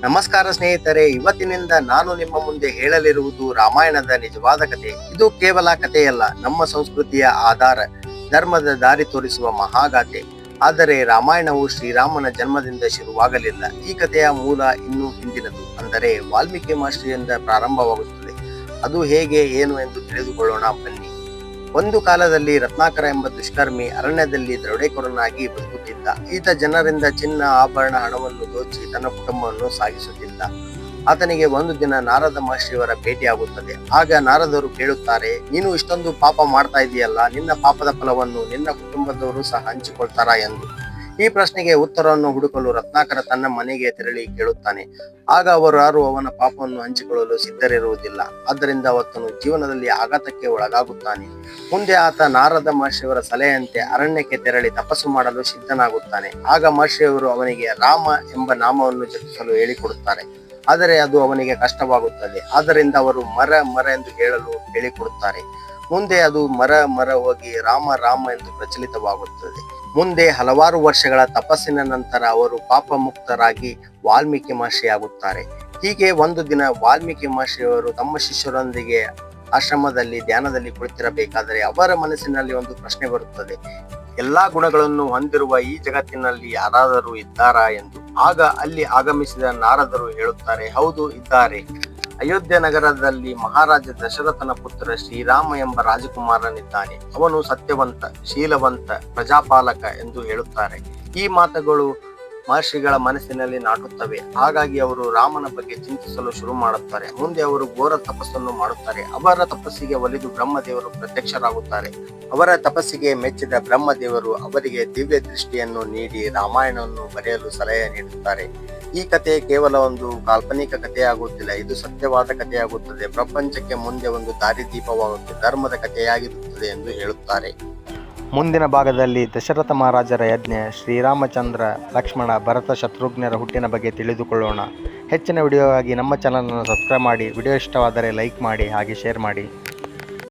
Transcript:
ನಮಸ್ಕಾರ ಸ್ನೇಹಿತರೆ, ಇವತ್ತಿನಿಂದ ನಾನು ನಿಮ್ಮ ಮುಂದೆ ಹೇಳಲಿರುವುದು ರಾಮಾಯಣದ ನಿಜವಾದ ಕಥೆ. ಇದು ಕೇವಲ ಕಥೆಯಲ್ಲ, ನಮ್ಮ ಸಂಸ್ಕೃತಿಯ ಆಧಾರ, ಧರ್ಮದ ದಾರಿ ತೋರಿಸುವ ಮಹಾಗಾಥೆ. ಆದರೆ ರಾಮಾಯಣವು ಶ್ರೀರಾಮನ ಜನ್ಮದಿಂದ ಶುರುವಾಗಲಿಲ್ಲ. ಈ ಕಥೆಯ ಮೂಲ ಇನ್ನೂ ಹಿಂದಿನದು, ಅಂದರೆ ವಾಲ್ಮೀಕಿ ಮಹರ್ಷಿಯಿಂದ ಪ್ರಾರಂಭವಾಗುತ್ತದೆ. ಅದು ಹೇಗೆ, ಏನು ಎಂದು ತಿಳಿದುಕೊಳ್ಳೋಣ ಬನ್ನಿ. ಒಂದು ಕಾಲದಲ್ಲಿ ರತ್ನಾಕರ ಎಂಬ ದುಷ್ಕರ್ಮಿ ಅರಣ್ಯದಲ್ಲಿ ದರೋಡೆಕೋರನಾಗಿ ಬದುಕುತ್ತಿದ್ದ. ಈತ ಜನರಿಂದ ಚಿನ್ನ, ಆಭರಣ, ಹಣವನ್ನು ದೋಚಿ ತನ್ನ ಕುಟುಂಬವನ್ನು ಸಾಗಿಸುತ್ತಿದ್ದ. ಆತನಿಗೆ ಒಂದು ದಿನ ನಾರದ ಮಹರ್ಷಿಯವರ ಭೇಟಿಯಾಗುತ್ತದೆ. ಆಗ ನಾರದರು ಕೇಳುತ್ತಾರೆ, ನೀನು ಇಷ್ಟೊಂದು ಪಾಪ ಮಾಡ್ತಾ ಇದೆಯಲ್ಲ, ನಿನ್ನ ಪಾಪದ ಫಲವನ್ನು ನಿನ್ನ ಕುಟುಂಬದವರು ಸಹ ಹಂಚಿಕೊಳ್ತಾರಾ ಎಂದು. ಈ ಪ್ರಶ್ನೆಗೆ ಉತ್ತರವನ್ನು ಹುಡುಕಲು ರತ್ನಾಕರ ತನ್ನ ಮನೆಗೆ ತೆರಳಿ ಕೇಳುತ್ತಾನೆ. ಆಗ ಅವರು ಯಾರು ಅವನ ಪಾಪವನ್ನು ಹಂಚಿಕೊಳ್ಳಲು ಸಿದ್ಧರಿರುವುದಿಲ್ಲ. ಆದ್ದರಿಂದ ಆತನು ಜೀವನದಲ್ಲಿ ಆಘಾತಕ್ಕೆ ಒಳಗಾಗುತ್ತಾನೆ. ಮುಂದೆ ಆತ ನಾರದ ಮಹರ್ಷಿಯವರ ಸಲಹೆಯಂತೆ ಅರಣ್ಯಕ್ಕೆ ತೆರಳಿ ತಪಸ್ಸು ಮಾಡಲು ಸಿದ್ಧನಾಗುತ್ತಾನೆ. ಆಗ ಮಹರ್ಷಿಯವರು ಅವನಿಗೆ ರಾಮ ಎಂಬ ನಾಮವನ್ನು ಜಪಿಸಲು ಹೇಳಿಕೊಡುತ್ತಾರೆ. ಆದರೆ ಅದು ಅವನಿಗೆ ಕಷ್ಟವಾಗುತ್ತದೆ. ಆದ್ದರಿಂದ ಅವರು ಮರ ಮರ ಎಂದು ಹೇಳಲು ಹೇಳಿಕೊಡುತ್ತಾರೆ. ಮುಂದೆ ಅದು ಮರ ಮರ ಹೋಗಿ ರಾಮ ರಾಮ ಎಂದು ಪ್ರಚಲಿತವಾಗುತ್ತದೆ. ಮುಂದೆ ಹಲವಾರು ವರ್ಷಗಳ ತಪಸ್ಸಿನ ನಂತರ ಅವರು ಪಾಪ ಮುಕ್ತರಾಗಿ ವಾಲ್ಮೀಕಿ ಮಹರ್ಷಿಯಾಗುತ್ತಾರೆ. ಹೀಗೆ ಒಂದು ದಿನ ವಾಲ್ಮೀಕಿ ಮಹರ್ಷಿಯವರು ತಮ್ಮ ಶಿಷ್ಯರೊಂದಿಗೆ ಆಶ್ರಮದಲ್ಲಿ ಧ್ಯಾನದಲ್ಲಿ ಕುಳಿತಿರಬೇಕಾದರೆ ಅವರ ಮನಸ್ಸಿನಲ್ಲಿ ಒಂದು ಪ್ರಶ್ನೆ ಬರುತ್ತದೆ. ಎಲ್ಲಾ ಗುಣಗಳನ್ನು ಹೊಂದಿರುವ ಈ ಜಗತ್ತಿನಲ್ಲಿ ಯಾರಾದರೂ ಇದ್ದಾರಾ ಎಂದು. ಆಗ ಅಲ್ಲಿ ಆಗಮಿಸಿದ ನಾರದರು ಹೇಳುತ್ತಾರೆ, ಹೌದು, ಇದ್ದಾರೆ. ಅಯೋಧ್ಯ ನಗರದಲ್ಲಿ ಮಹಾರಾಜ ದಶರಥನ ಪುತ್ರ ಶ್ರೀರಾಮ ಎಂಬ ರಾಜಕುಮಾರನಿದ್ದಾನೆ. ಅವನು ಸತ್ಯವಂತ, ಶೀಲವಂತ, ಪ್ರಜಾಪಾಲಕ ಎಂದು ಹೇಳುತ್ತಾರೆ. ಈ ಮಾತುಗಳು ಮಹರ್ಷಿಗಳ ಮನಸ್ಸಿನಲ್ಲಿ ನಾಟುತ್ತವೆ. ಹಾಗಾಗಿ ಅವರು ರಾಮನ ಬಗ್ಗೆ ಚಿಂತಿಸಲು ಶುರು ಮಾಡುತ್ತಾರೆ. ಮುಂದೆ ಅವರು ಘೋರ ತಪಸ್ಸನ್ನು ಮಾಡುತ್ತಾರೆ. ಅವರ ತಪಸ್ಸಿಗೆ ಒಲಿದು ಬ್ರಹ್ಮದೇವರು ಪ್ರತ್ಯಕ್ಷರಾಗುತ್ತಾರೆ. ಅವರ ತಪಸ್ಸಿಗೆ ಮೆಚ್ಚಿದ ಬ್ರಹ್ಮದೇವರು ಅವರಿಗೆ ದಿವ್ಯ ದೃಷ್ಟಿಯನ್ನು ನೀಡಿ ರಾಮಾಯಣವನ್ನು ಬರೆಯಲು ಸಲಹೆ ನೀಡುತ್ತಾರೆ. ಈ ಕಥೆ ಕೇವಲ ಒಂದು ಕಾಲ್ಪನಿಕ ಕಥೆಯಾಗುತ್ತಿಲ್ಲ, ಇದು ಸತ್ಯವಾದ ಕಥೆಯಾಗುತ್ತದೆ. ಪ್ರಪಂಚಕ್ಕೆ ಮುಂದೆ ಒಂದು ದಾರಿದೀಪವಾಗುತ್ತದೆ, ಧರ್ಮದ ಕಥೆಯಾಗಿರುತ್ತದೆ ಎಂದು ಹೇಳುತ್ತಾರೆ. ಮುಂದಿನ ಭಾಗದಲ್ಲಿ ದಶರಥ ಮಹಾರಾಜರ ಯಜ್ಞ, ಶ್ರೀರಾಮಚಂದ್ರ, ಲಕ್ಷ್ಮಣ, ಭರತ, ಶತ್ರುಘ್ನರ ಹುಟ್ಟಿನ ಬಗ್ಗೆ ತಿಳಿದುಕೊಳ್ಳೋಣ. ಹೆಚ್ಚಿನ ವಿಡಿಯೋಗಾಗಿ ನಮ್ಮ ಚಾನಲನ್ನು ಸಬ್ಸ್ಕ್ರೈಬ್ ಮಾಡಿ. ವಿಡಿಯೋ ಇಷ್ಟವಾದರೆ ಲೈಕ್ ಮಾಡಿ, ಹಾಗೆ ಶೇರ್ ಮಾಡಿ.